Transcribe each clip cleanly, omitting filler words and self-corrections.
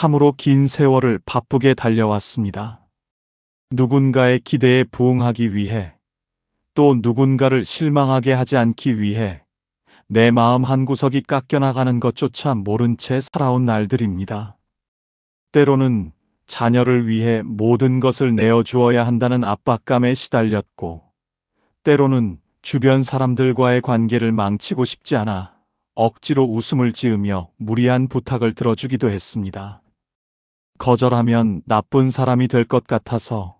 참으로 긴 세월을 바쁘게 달려왔습니다. 누군가의 기대에 부응하기 위해, 또 누군가를 실망하게 하지 않기 위해 내 마음 한구석이 깎여나가는 것조차 모른 채 살아온 날들입니다. 때로는 자녀를 위해 모든 것을 내어주어야 한다는 압박감에 시달렸고, 때로는 주변 사람들과의 관계를 망치고 싶지 않아 억지로 웃음을 지으며 무리한 부탁을 들어주기도 했습니다. 거절하면 나쁜 사람이 될 것 같아서,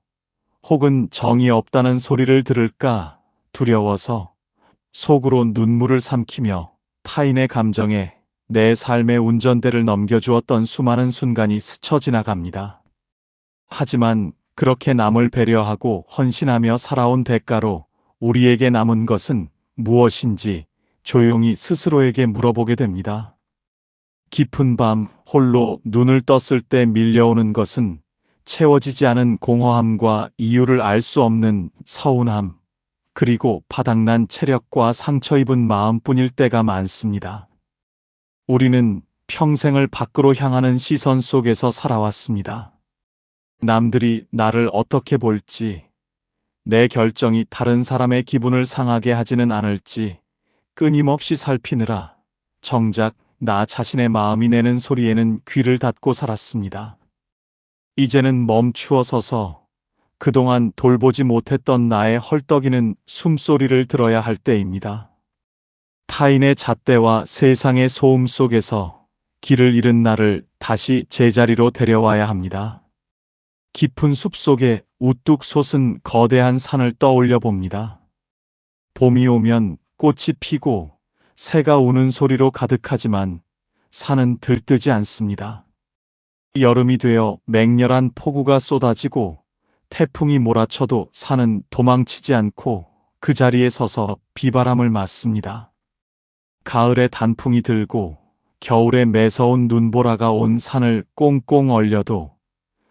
혹은 정이 없다는 소리를 들을까 두려워서 속으로 눈물을 삼키며 타인의 감정에 내 삶의 운전대를 넘겨주었던 수많은 순간이 스쳐 지나갑니다. 하지만 그렇게 남을 배려하고 헌신하며 살아온 대가로 우리에게 남은 것은 무엇인지 조용히 스스로에게 물어보게 됩니다. 깊은 밤 홀로 눈을 떴을 때 밀려오는 것은 채워지지 않은 공허함과 이유를 알 수 없는 서운함, 그리고 바닥난 체력과 상처 입은 마음뿐일 때가 많습니다. 우리는 평생을 밖으로 향하는 시선 속에서 살아왔습니다. 남들이 나를 어떻게 볼지, 내 결정이 다른 사람의 기분을 상하게 하지는 않을지 끊임없이 살피느라 정작 나 자신의 마음이 내는 소리에는 귀를 닫고 살았습니다. 이제는 멈추어 서서 그동안 돌보지 못했던 나의 헐떡이는 숨소리를 들어야 할 때입니다. 타인의 잣대와 세상의 소음 속에서 길을 잃은 나를 다시 제자리로 데려와야 합니다. 깊은 숲속에 우뚝 솟은 거대한 산을 떠올려 봅니다. 봄이 오면 꽃이 피고 새가 우는 소리로 가득하지만 산은 들뜨지 않습니다. 여름이 되어 맹렬한 폭우가 쏟아지고 태풍이 몰아쳐도 산은 도망치지 않고 그 자리에 서서 비바람을 맞습니다. 가을에 단풍이 들고 겨울에 매서운 눈보라가 온 산을 꽁꽁 얼려도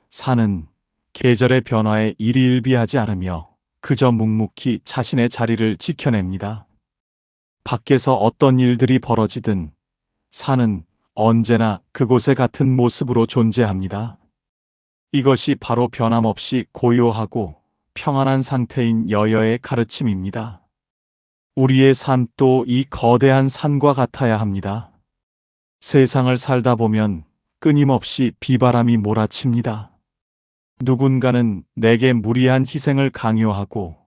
산은 계절의 변화에 일희일비하지 않으며 그저 묵묵히 자신의 자리를 지켜냅니다. 밖에서 어떤 일들이 벌어지든 산은 언제나 그곳에 같은 모습으로 존재합니다. 이것이 바로 변함없이 고요하고 평안한 상태인 여여의 가르침입니다. 우리의 삶도 이 거대한 산과 같아야 합니다. 세상을 살다 보면 끊임없이 비바람이 몰아칩니다. 누군가는 내게 무리한 희생을 강요하고,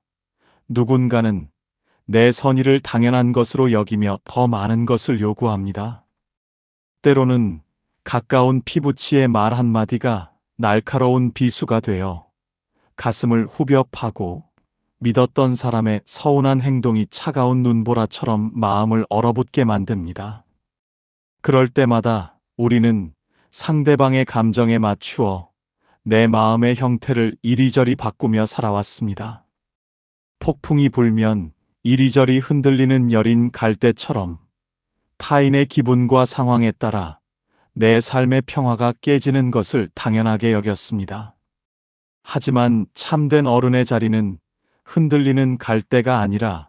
누군가는 내 선의를 당연한 것으로 여기며 더 많은 것을 요구합니다. 때로는 가까운 피부치의 말 한마디가 날카로운 비수가 되어 가슴을 후벼 파고, 믿었던 사람의 서운한 행동이 차가운 눈보라처럼 마음을 얼어붙게 만듭니다. 그럴 때마다 우리는 상대방의 감정에 맞추어 내 마음의 형태를 이리저리 바꾸며 살아왔습니다. 폭풍이 불면 이리저리 흔들리는 여린 갈대처럼 타인의 기분과 상황에 따라 내 삶의 평화가 깨지는 것을 당연하게 여겼습니다. 하지만 참된 어른의 자리는 흔들리는 갈대가 아니라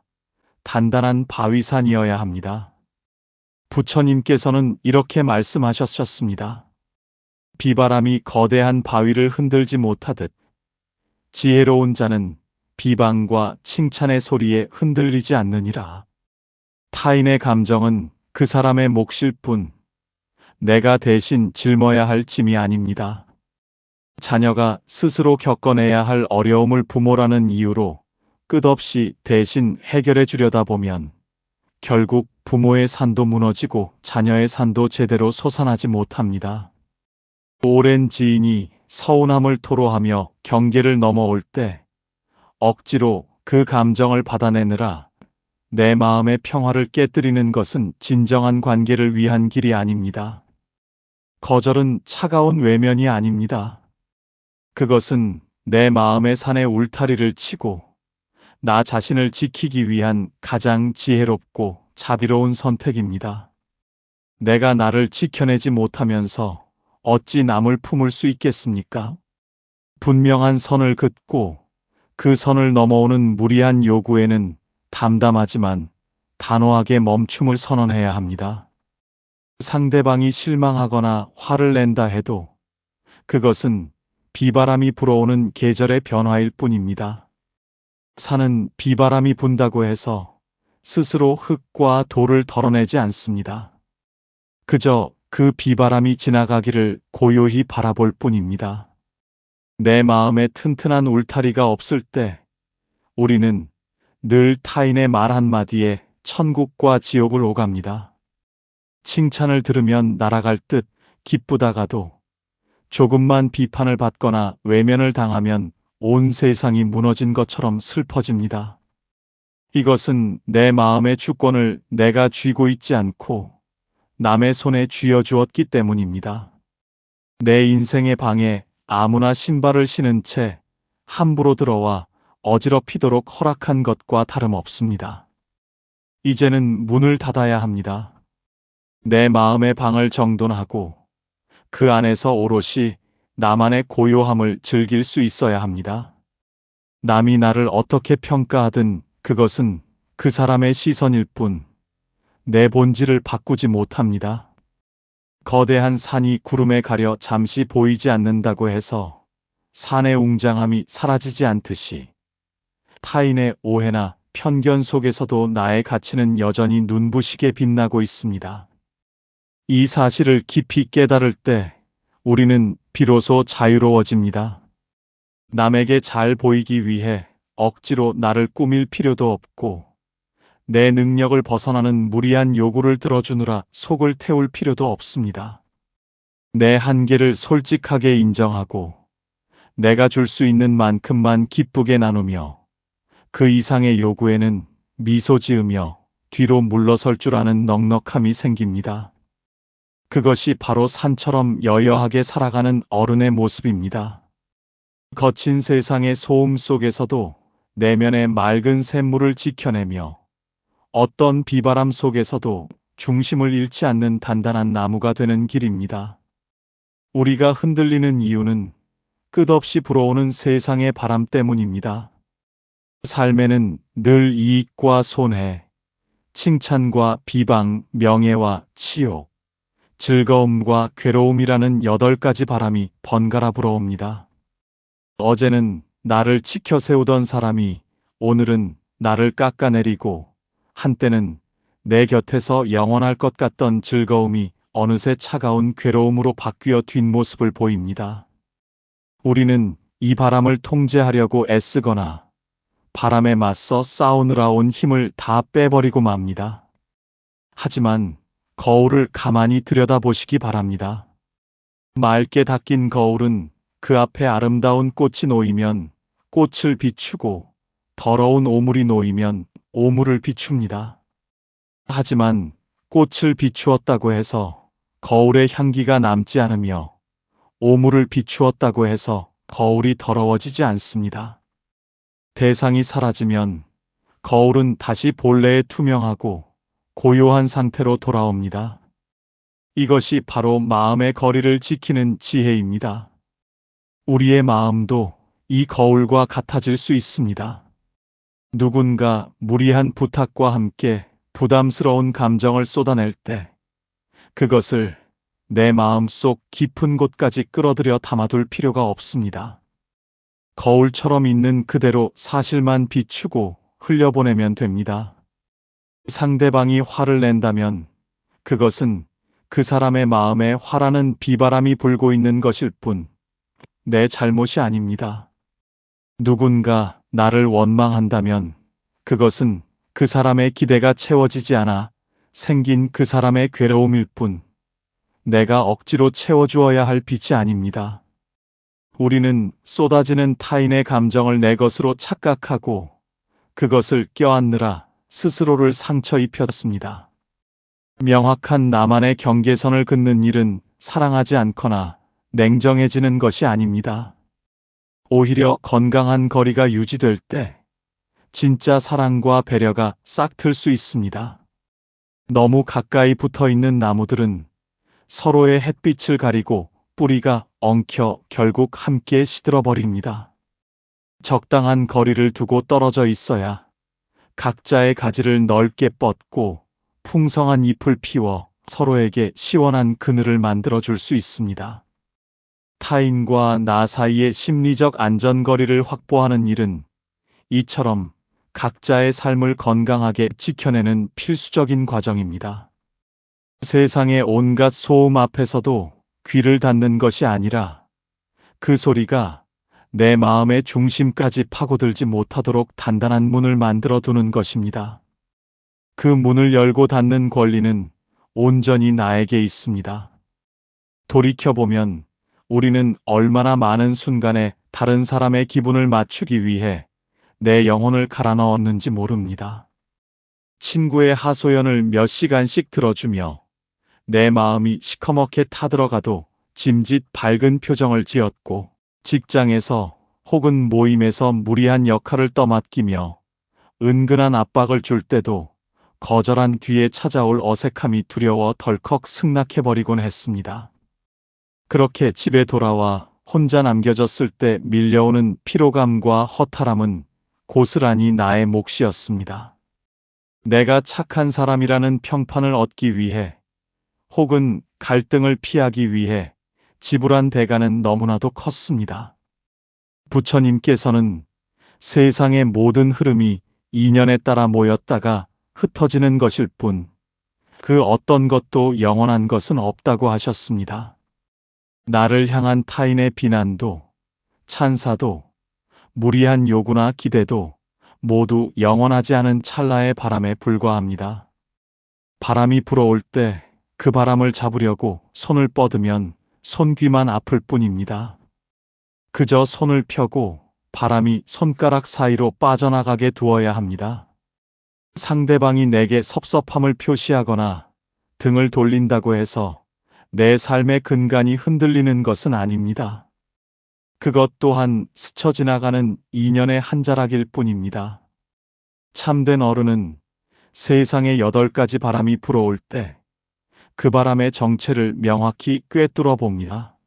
단단한 바위산이어야 합니다. 부처님께서는 이렇게 말씀하셨습니다. 비바람이 거대한 바위를 흔들지 못하듯 지혜로운 자는 비방과 칭찬의 소리에 흔들리지 않느니라. 타인의 감정은 그 사람의 몫일 뿐 내가 대신 짊어야 할 짐이 아닙니다. 자녀가 스스로 겪어내야 할 어려움을 부모라는 이유로 끝없이 대신 해결해 주려다 보면 결국 부모의 산도 무너지고 자녀의 산도 제대로 솟아나지 못합니다. 오랜 지인이 서운함을 토로하며 경계를 넘어올 때 억지로 그 감정을 받아내느라 내 마음의 평화를 깨뜨리는 것은 진정한 관계를 위한 길이 아닙니다. 거절은 차가운 외면이 아닙니다. 그것은 내 마음의 산에 울타리를 치고 나 자신을 지키기 위한 가장 지혜롭고 자비로운 선택입니다. 내가 나를 지켜내지 못하면서 어찌 남을 품을 수 있겠습니까? 분명한 선을 긋고 그 선을 넘어오는 무리한 요구에는 담담하지만 단호하게 멈춤을 선언해야 합니다. 상대방이 실망하거나 화를 낸다 해도 그것은 비바람이 불어오는 계절의 변화일 뿐입니다. 산은 비바람이 분다고 해서 스스로 흙과 돌을 덜어내지 않습니다. 그저 그 비바람이 지나가기를 고요히 바라볼 뿐입니다. 내 마음에 튼튼한 울타리가 없을 때 우리는 늘 타인의 말 한마디에 천국과 지옥을 오갑니다. 칭찬을 들으면 날아갈 듯 기쁘다가도 조금만 비판을 받거나 외면을 당하면 온 세상이 무너진 것처럼 슬퍼집니다. 이것은 내 마음의 주권을 내가 쥐고 있지 않고 남의 손에 쥐어주었기 때문입니다. 내 인생의 방에 아무나 신발을 신은 채 함부로 들어와 어지럽히도록 허락한 것과 다름없습니다. 이제는 문을 닫아야 합니다. 내 마음의 방을 정돈하고 그 안에서 오롯이 나만의 고요함을 즐길 수 있어야 합니다. 남이 나를 어떻게 평가하든 그것은 그 사람의 시선일 뿐 내 본질을 바꾸지 못합니다. 거대한 산이 구름에 가려 잠시 보이지 않는다고 해서 산의 웅장함이 사라지지 않듯이 타인의 오해나 편견 속에서도 나의 가치는 여전히 눈부시게 빛나고 있습니다. 이 사실을 깊이 깨달을 때 우리는 비로소 자유로워집니다. 남에게 잘 보이기 위해 억지로 나를 꾸밀 필요도 없고 내 능력을 벗어나는 무리한 요구를 들어주느라 속을 태울 필요도 없습니다. 내 한계를 솔직하게 인정하고 내가 줄 수 있는 만큼만 기쁘게 나누며 그 이상의 요구에는 미소 지으며 뒤로 물러설 줄 아는 넉넉함이 생깁니다. 그것이 바로 산처럼 여여하게 살아가는 어른의 모습입니다. 거친 세상의 소음 속에서도 내면의 맑은 샘물을 지켜내며 어떤 비바람 속에서도 중심을 잃지 않는 단단한 나무가 되는 길입니다. 우리가 흔들리는 이유는 끝없이 불어오는 세상의 바람 때문입니다. 삶에는 늘 이익과 손해, 칭찬과 비방, 명예와 치욕, 즐거움과 괴로움이라는 8가지 바람이 번갈아 불어옵니다. 어제는 나를 지켜 세우던 사람이 오늘은 나를 깎아내리고 한때는 내 곁에서 영원할 것 같던 즐거움이 어느새 차가운 괴로움으로 바뀌어 뒷모습을 보입니다. 우리는 이 바람을 통제하려고 애쓰거나 바람에 맞서 싸우느라 온 힘을 다 빼버리고 맙니다. 하지만 거울을 가만히 들여다보시기 바랍니다. 맑게 닦인 거울은 그 앞에 아름다운 꽃이 놓이면 꽃을 비추고 더러운 오물이 놓이면 오물을 비춥니다. 하지만 꽃을 비추었다고 해서 거울의 향기가 남지 않으며 오물을 비추었다고 해서 거울이 더러워지지 않습니다. 대상이 사라지면 거울은 다시 본래의 투명하고 고요한 상태로 돌아옵니다. 이것이 바로 마음의 거리를 지키는 지혜입니다. 우리의 마음도 이 거울과 같아질 수 있습니다. 누군가 무리한 부탁과 함께 부담스러운 감정을 쏟아낼 때 그것을 내 마음속 깊은 곳까지 끌어들여 담아둘 필요가 없습니다. 거울처럼 있는 그대로 사실만 비추고 흘려보내면 됩니다. 상대방이 화를 낸다면 그것은 그 사람의 마음에 화라는 비바람이 불고 있는 것일 뿐 내 잘못이 아닙니다. 누군가 나를 원망한다면 그것은 그 사람의 기대가 채워지지 않아 생긴 그 사람의 괴로움일 뿐 내가 억지로 채워주어야 할 빛이 아닙니다. 우리는 쏟아지는 타인의 감정을 내 것으로 착각하고 그것을 껴안느라 스스로를 상처 입혔습니다. 명확한 나만의 경계선을 긋는 일은 사랑하지 않거나 냉정해지는 것이 아닙니다. 오히려 건강한 거리가 유지될 때 진짜 사랑과 배려가 싹틀 수 있습니다. 너무 가까이 붙어 있는 나무들은 서로의 햇빛을 가리고 뿌리가 엉켜 결국 함께 시들어버립니다. 적당한 거리를 두고 떨어져 있어야 각자의 가지를 넓게 뻗고 풍성한 잎을 피워 서로에게 시원한 그늘을 만들어 줄 수 있습니다. 타인과 나 사이의 심리적 안전거리를 확보하는 일은 이처럼 각자의 삶을 건강하게 지켜내는 필수적인 과정입니다. 세상의 온갖 소음 앞에서도 귀를 닫는 것이 아니라 그 소리가 내 마음의 중심까지 파고들지 못하도록 단단한 문을 만들어 두는 것입니다. 그 문을 열고 닫는 권리는 온전히 나에게 있습니다. 돌이켜보면 우리는 얼마나 많은 순간에 다른 사람의 기분을 맞추기 위해 내 영혼을 갈아 넣었는지 모릅니다. 친구의 하소연을 몇 시간씩 들어주며 내 마음이 시커멓게 타들어가도 짐짓 밝은 표정을 지었고, 직장에서 혹은 모임에서 무리한 역할을 떠맡기며 은근한 압박을 줄 때도 거절한 뒤에 찾아올 어색함이 두려워 덜컥 승낙해버리곤 했습니다. 그렇게 집에 돌아와 혼자 남겨졌을 때 밀려오는 피로감과 허탈함은 고스란히 나의 몫이었습니다. 내가 착한 사람이라는 평판을 얻기 위해 혹은 갈등을 피하기 위해 지불한 대가는 너무나도 컸습니다. 부처님께서는 세상의 모든 흐름이 인연에 따라 모였다가 흩어지는 것일 뿐, 그 어떤 것도 영원한 것은 없다고 하셨습니다. 나를 향한 타인의 비난도, 찬사도, 무리한 요구나 기대도 모두 영원하지 않은 찰나의 바람에 불과합니다. 바람이 불어올 때 그 바람을 잡으려고 손을 뻗으면 손귀만 아플 뿐입니다. 그저 손을 펴고 바람이 손가락 사이로 빠져나가게 두어야 합니다. 상대방이 내게 섭섭함을 표시하거나 등을 돌린다고 해서 내 삶의 근간이 흔들리는 것은 아닙니다. 그것 또한 스쳐 지나가는 인연의 한 자락일 뿐입니다. 참된 어른은 세상에 8가지 바람이 불어올 때 그 바람의 정체를 명확히 꿰뚫어 봅니다.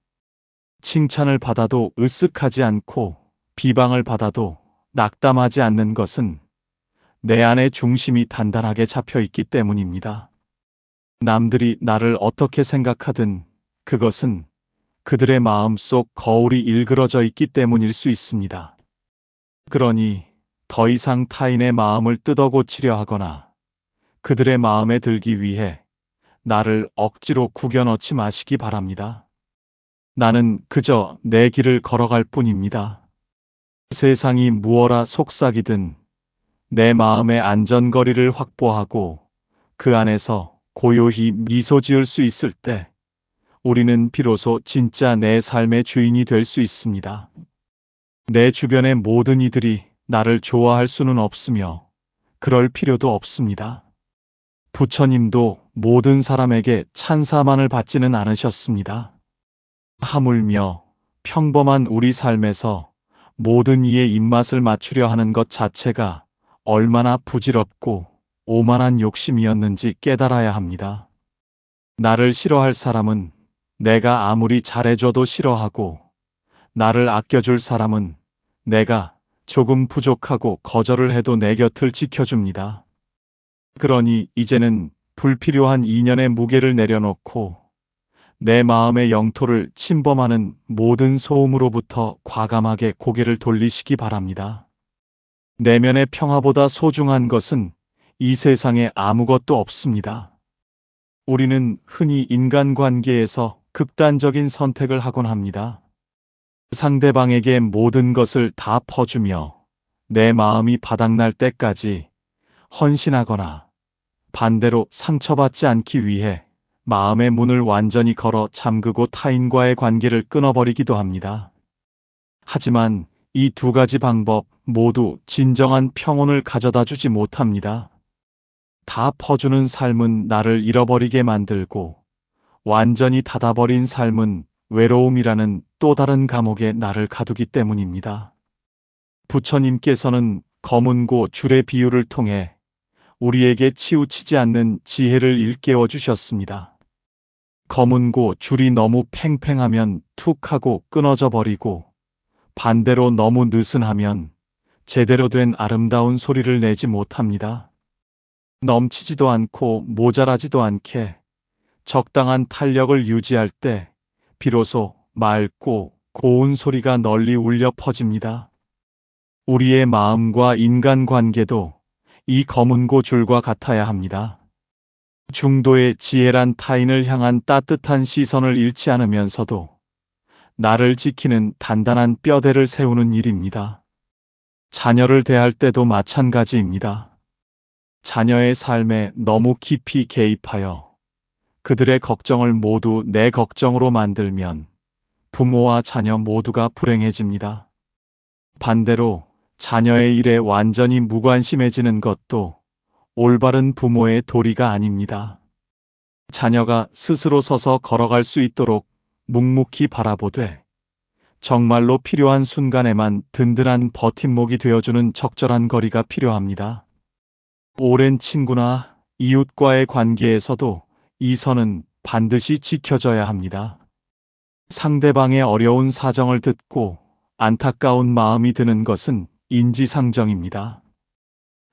칭찬을 받아도 으쓱하지 않고 비방을 받아도 낙담하지 않는 것은 내 안의 중심이 단단하게 잡혀 있기 때문입니다. 남들이 나를 어떻게 생각하든 그것은 그들의 마음속 거울이 일그러져 있기 때문일 수 있습니다. 그러니 더 이상 타인의 마음을 뜯어고치려 하거나 그들의 마음에 들기 위해 나를 억지로 구겨 넣지 마시기 바랍니다. 나는 그저 내 길을 걸어갈 뿐입니다. 세상이 무어라 속삭이든 내 마음의 안전거리를 확보하고 그 안에서 고요히 미소 지을 수 있을 때 우리는 비로소 진짜 내 삶의 주인이 될 수 있습니다. 내 주변의 모든 이들이 나를 좋아할 수는 없으며 그럴 필요도 없습니다. 부처님도 모든 사람에게 찬사만을 받지는 않으셨습니다. 하물며 평범한 우리 삶에서 모든 이의 입맛을 맞추려 하는 것 자체가 얼마나 부질없고 오만한 욕심이었는지 깨달아야 합니다. 나를 싫어할 사람은 내가 아무리 잘해줘도 싫어하고, 나를 아껴줄 사람은 내가 조금 부족하고 거절을 해도 내 곁을 지켜줍니다. 그러니 이제는 불필요한 인연의 무게를 내려놓고 내 마음의 영토를 침범하는 모든 소음으로부터 과감하게 고개를 돌리시기 바랍니다. 내면의 평화보다 소중한 것은 이 세상에 아무것도 없습니다. 우리는 흔히 인간관계에서 극단적인 선택을 하곤 합니다. 상대방에게 모든 것을 다 퍼주며 내 마음이 바닥날 때까지 헌신하거나 반대로 상처받지 않기 위해 마음의 문을 완전히 걸어 잠그고 타인과의 관계를 끊어버리기도 합니다. 하지만 이 2가지 방법 모두 진정한 평온을 가져다 주지 못합니다. 다 퍼주는 삶은 나를 잃어버리게 만들고, 완전히 닫아버린 삶은 외로움이라는 또 다른 감옥에 나를 가두기 때문입니다. 부처님께서는 검은고 줄의 비유를 통해 우리에게 치우치지 않는 지혜를 일깨워 주셨습니다. 검은고 줄이 너무 팽팽하면 툭 하고 끊어져 버리고, 반대로 너무 느슨하면 제대로 된 아름다운 소리를 내지 못합니다. 넘치지도 않고 모자라지도 않게 적당한 탄력을 유지할 때 비로소 맑고 고운 소리가 널리 울려 퍼집니다. 우리의 마음과 인간관계도 이 검은고 줄과 같아야 합니다. 중도의 지혜란 타인을 향한 따뜻한 시선을 잃지 않으면서도 나를 지키는 단단한 뼈대를 세우는 일입니다. 자녀를 대할 때도 마찬가지입니다. 자녀의 삶에 너무 깊이 개입하여 그들의 걱정을 모두 내 걱정으로 만들면 부모와 자녀 모두가 불행해집니다. 반대로 자녀의 일에 완전히 무관심해지는 것도 올바른 부모의 도리가 아닙니다. 자녀가 스스로 서서 걸어갈 수 있도록 묵묵히 바라보되 정말로 필요한 순간에만 든든한 버팀목이 되어주는 적절한 거리가 필요합니다. 오랜 친구나 이웃과의 관계에서도 이 선은 반드시 지켜져야 합니다. 상대방의 어려운 사정을 듣고 안타까운 마음이 드는 것은 인지상정입니다.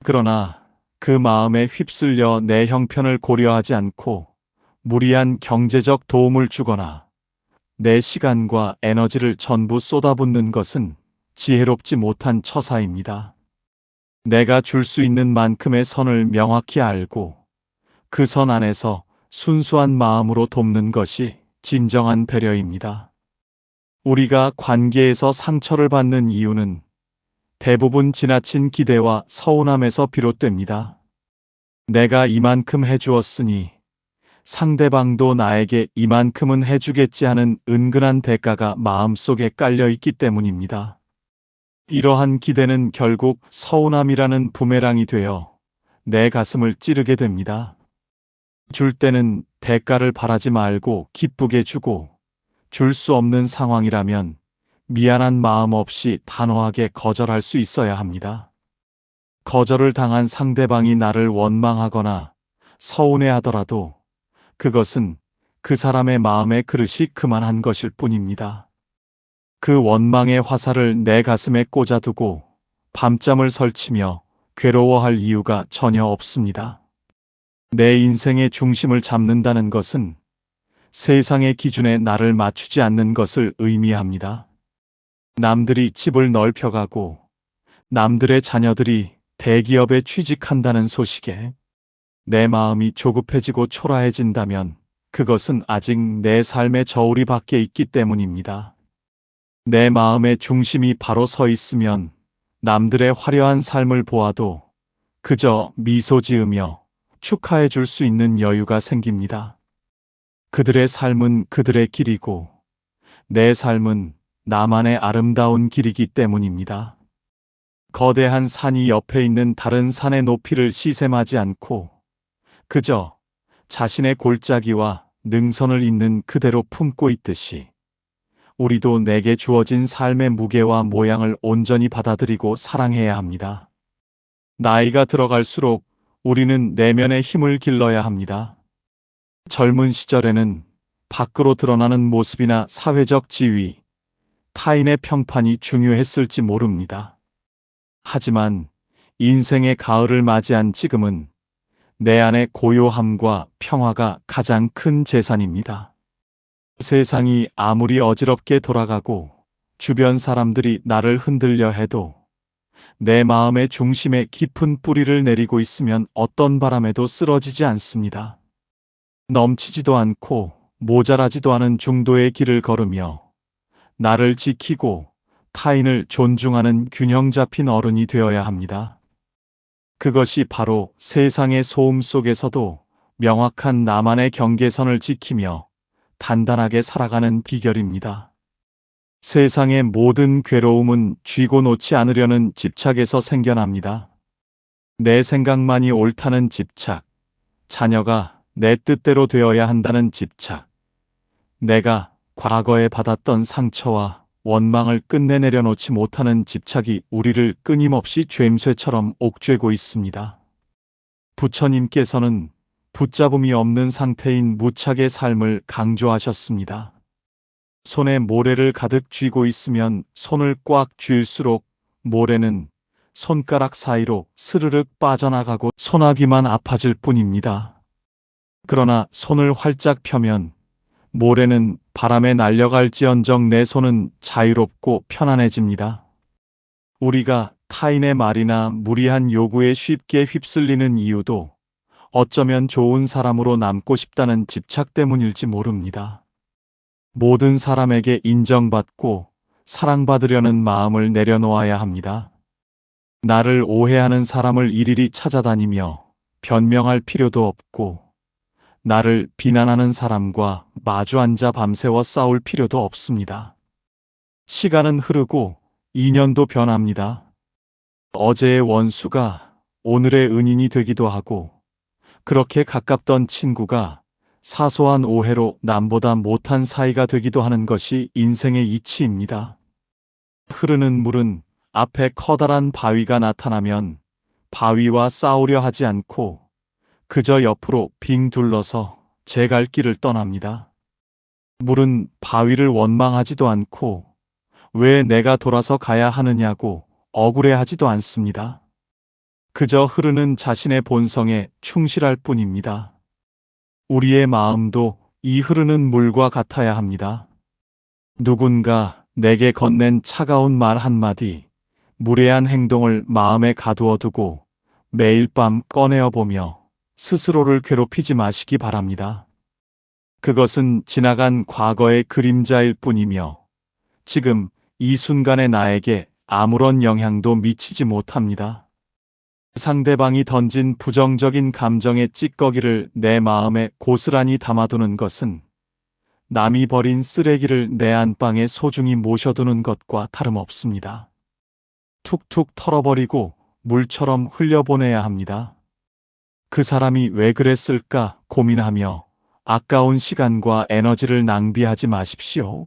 그러나 그 마음에 휩쓸려 내 형편을 고려하지 않고 무리한 경제적 도움을 주거나 내 시간과 에너지를 전부 쏟아붓는 것은 지혜롭지 못한 처사입니다. 내가 줄 수 있는 만큼의 선을 명확히 알고 그 선 안에서 순수한 마음으로 돕는 것이 진정한 배려입니다. 우리가 관계에서 상처를 받는 이유는 대부분 지나친 기대와 서운함에서 비롯됩니다. 내가 이만큼 해주었으니 상대방도 나에게 이만큼은 해주겠지 하는 은근한 대가가 마음속에 깔려 있기 때문입니다. 이러한 기대는 결국 서운함이라는 부메랑이 되어 내 가슴을 찌르게 됩니다. 줄 때는 대가를 바라지 말고 기쁘게 주고, 줄 수 없는 상황이라면 미안한 마음 없이 단호하게 거절할 수 있어야 합니다. 거절을 당한 상대방이 나를 원망하거나 서운해하더라도 그것은 그 사람의 마음의 그릇이 그만한 것일 뿐입니다. 그 원망의 화살을 내 가슴에 꽂아두고 밤잠을 설치며 괴로워할 이유가 전혀 없습니다. 내 인생의 중심을 잡는다는 것은 세상의 기준에 나를 맞추지 않는 것을 의미합니다. 남들이 집을 넓혀가고 남들의 자녀들이 대기업에 취직한다는 소식에 내 마음이 조급해지고 초라해진다면 그것은 아직 내 삶의 저울이 밖에 있기 때문입니다. 내 마음의 중심이 바로 서 있으면 남들의 화려한 삶을 보아도 그저 미소 지으며 축하해 줄 수 있는 여유가 생깁니다. 그들의 삶은 그들의 길이고 내 삶은 나만의 아름다운 길이기 때문입니다. 거대한 산이 옆에 있는 다른 산의 높이를 시샘하지 않고 그저 자신의 골짜기와 능선을 있는 그대로 품고 있듯이 우리도 내게 주어진 삶의 무게와 모양을 온전히 받아들이고 사랑해야 합니다. 나이가 들어갈수록 우리는 내면의 힘을 길러야 합니다. 젊은 시절에는 밖으로 드러나는 모습이나 사회적 지위, 타인의 평판이 중요했을지 모릅니다. 하지만 인생의 가을을 맞이한 지금은 내 안의 고요함과 평화가 가장 큰 재산입니다. 세상이 아무리 어지럽게 돌아가고 주변 사람들이 나를 흔들려 해도 내 마음의 중심에 깊은 뿌리를 내리고 있으면 어떤 바람에도 쓰러지지 않습니다. 넘치지도 않고 모자라지도 않은 중도의 길을 걸으며 나를 지키고 타인을 존중하는 균형 잡힌 어른이 되어야 합니다. 그것이 바로 세상의 소음 속에서도 명확한 나만의 경계선을 지키며 단단하게 살아가는 비결입니다. 세상의 모든 괴로움은 쥐고 놓지 않으려는 집착에서 생겨납니다. 내 생각만이 옳다는 집착, 자녀가 내 뜻대로 되어야 한다는 집착, 내가 과거에 받았던 상처와 원망을 끝내 내려놓지 못하는 집착이 우리를 끊임없이 죬쇠처럼 옥죄고 있습니다. 부처님께서는 붙잡음이 없는 상태인 무착의 삶을 강조하셨습니다. 손에 모래를 가득 쥐고 있으면 손을 꽉 쥘수록 모래는 손가락 사이로 스르륵 빠져나가고 손아귀만 아파질 뿐입니다. 그러나 손을 활짝 펴면 모래는 바람에 날려갈지언정 내 손은 자유롭고 편안해집니다. 우리가 타인의 말이나 무리한 요구에 쉽게 휩쓸리는 이유도 어쩌면 좋은 사람으로 남고 싶다는 집착 때문일지 모릅니다. 모든 사람에게 인정받고 사랑받으려는 마음을 내려놓아야 합니다. 나를 오해하는 사람을 일일이 찾아다니며 변명할 필요도 없고, 나를 비난하는 사람과 마주 앉아 밤새워 싸울 필요도 없습니다. 시간은 흐르고 인연도 변합니다. 어제의 원수가 오늘의 은인이 되기도 하고, 그렇게 가깝던 친구가 사소한 오해로 남보다 못한 사이가 되기도 하는 것이 인생의 이치입니다. 흐르는 물은 앞에 커다란 바위가 나타나면 바위와 싸우려 하지 않고 그저 옆으로 빙 둘러서 제 갈 길을 떠납니다. 물은 바위를 원망하지도 않고 왜 내가 돌아서 가야 하느냐고 억울해하지도 않습니다. 그저 흐르는 자신의 본성에 충실할 뿐입니다. 우리의 마음도 이 흐르는 물과 같아야 합니다. 누군가 내게 건넨 차가운 말 한마디, 무례한 행동을 마음에 가두어 두고 매일 밤 꺼내어 보며 스스로를 괴롭히지 마시기 바랍니다. 그것은 지나간 과거의 그림자일 뿐이며 지금 이 순간의 나에게 아무런 영향도 미치지 못합니다. 상대방이 던진 부정적인 감정의 찌꺼기를 내 마음에 고스란히 담아두는 것은 남이 버린 쓰레기를 내 안방에 소중히 모셔두는 것과 다름없습니다. 툭툭 털어버리고 물처럼 흘려보내야 합니다. 그 사람이 왜 그랬을까 고민하며 아까운 시간과 에너지를 낭비하지 마십시오.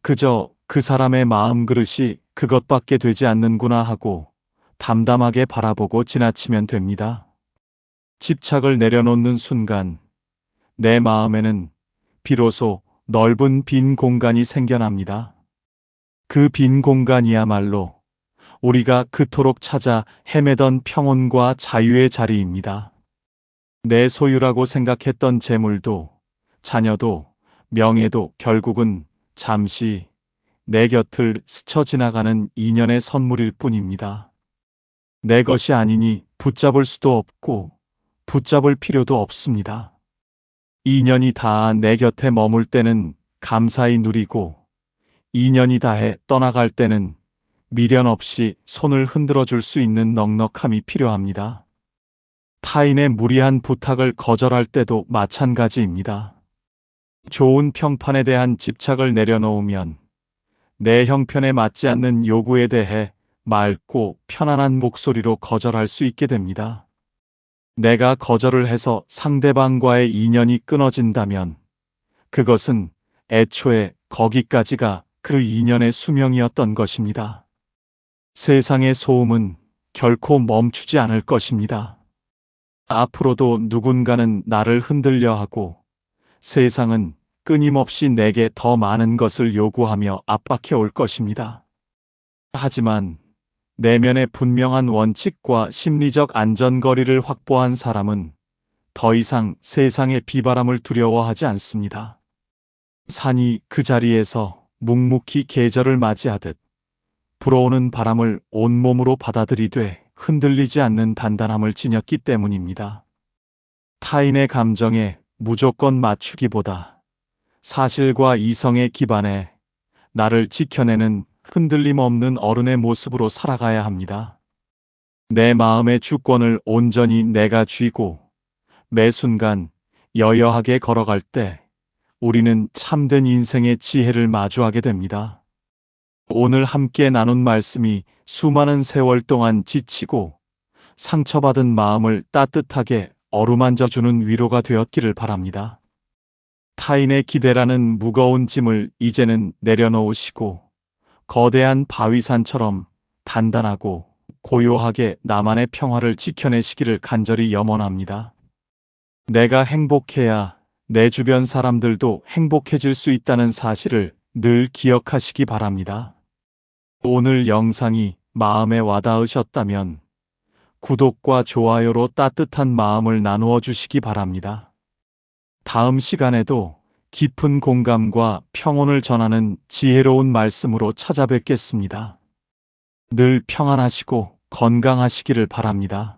그저 그 사람의 마음 그릇이 그것밖에 되지 않는구나 하고 담담하게 바라보고 지나치면 됩니다. 집착을 내려놓는 순간 내 마음에는 비로소 넓은 빈 공간이 생겨납니다. 그 빈 공간이야말로 우리가 그토록 찾아 헤매던 평온과 자유의 자리입니다. 내 소유라고 생각했던 재물도, 자녀도, 명예도 결국은 잠시 내 곁을 스쳐 지나가는 인연의 선물일 뿐입니다. 내 것이 아니니 붙잡을 수도 없고 붙잡을 필요도 없습니다. 인연이 다 내 곁에 머물 때는 감사히 누리고, 인연이 다해 떠나갈 때는 미련 없이 손을 흔들어 줄 수 있는 넉넉함이 필요합니다. 타인의 무리한 부탁을 거절할 때도 마찬가지입니다. 좋은 평판에 대한 집착을 내려놓으면 내 형편에 맞지 않는 요구에 대해 맑고 편안한 목소리로 거절할 수 있게 됩니다. 내가 거절을 해서 상대방과의 인연이 끊어진다면 그것은 애초에 거기까지가 그 인연의 수명이었던 것입니다. 세상의 소음은 결코 멈추지 않을 것입니다. 앞으로도 누군가는 나를 흔들려 하고 세상은 끊임없이 내게 더 많은 것을 요구하며 압박해 올 것입니다. 하지만 내면의 분명한 원칙과 심리적 안전거리를 확보한 사람은 더 이상 세상의 비바람을 두려워하지 않습니다. 산이 그 자리에서 묵묵히 계절을 맞이하듯 불어오는 바람을 온몸으로 받아들이되 흔들리지 않는 단단함을 지녔기 때문입니다. 타인의 감정에 무조건 맞추기보다 사실과 이성에 기반해 나를 지켜내는 흔들림 없는 어른의 모습으로 살아가야 합니다. 내 마음의 주권을 온전히 내가 쥐고 매 순간 여여하게 걸어갈 때 우리는 참된 인생의 지혜를 마주하게 됩니다. 오늘 함께 나눈 말씀이 수많은 세월 동안 지치고 상처받은 마음을 따뜻하게 어루만져주는 위로가 되었기를 바랍니다. 타인의 기대라는 무거운 짐을 이제는 내려놓으시고 거대한 바위산처럼 단단하고 고요하게 나만의 평화를 지켜내시기를 간절히 염원합니다. 내가 행복해야 내 주변 사람들도 행복해질 수 있다는 사실을 늘 기억하시기 바랍니다. 오늘 영상이 마음에 와닿으셨다면 구독과 좋아요로 따뜻한 마음을 나누어 주시기 바랍니다. 다음 시간에도 깊은 공감과 평온을 전하는 지혜로운 말씀으로 찾아뵙겠습니다. 늘 평안하시고 건강하시기를 바랍니다.